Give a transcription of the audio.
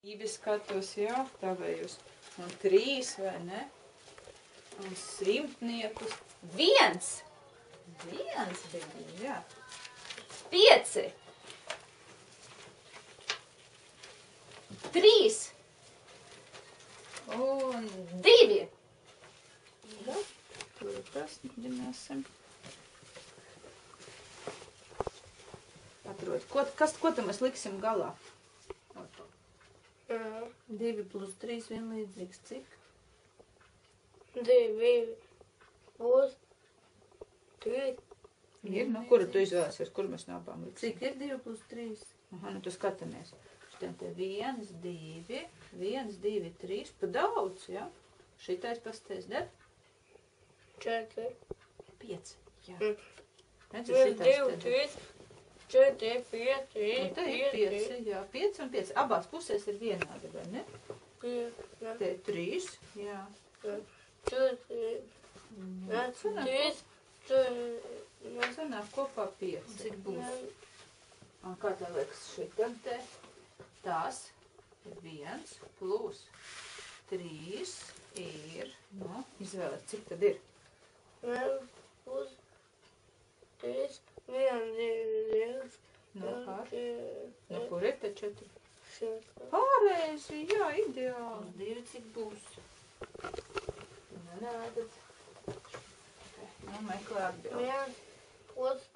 Divi skatos, jā, tavējus. Un 3, vai ne? Un simtniekus. 1. 1 bija, jā. 5. 3. Un 2. Jā, tur tas mēģināsim. Atrod. Ko tam mēs liksim galā? 2 plus 3 vienlīdzīgs cik? 2 plus 3. Ir, nu, kuru tu izvēlēsies, kur mēs no abām liksim? Cik ir 2 plus 3? Aha, nu tu skatāmies. Šitiem te 1, 2, 1, 2, 3, pa daudz, jā? Šitais pasties der? 4. 5, jā. Redzi, 1, šitais 2, te der. 3, 4, 5, Un te ir 5, jā, 5 un 5. Abās pusēs ir vienādi, vai ne? 5. Te ir 3, jā. 4. Sanāk kopā 5. Cik būs? Un kā tev liekas šitam te? Tas ir 1 plus 3 ir, nu, izvēlēt, cik tad ir? 1 plus 3, 1, 2, Nu, ar? 2, Nu, kur ir te 4? 6. Pareizi, jā, ideāli. 2 cik būs? Nu, nē, tad. Nu, meklē atbildi. 1 plus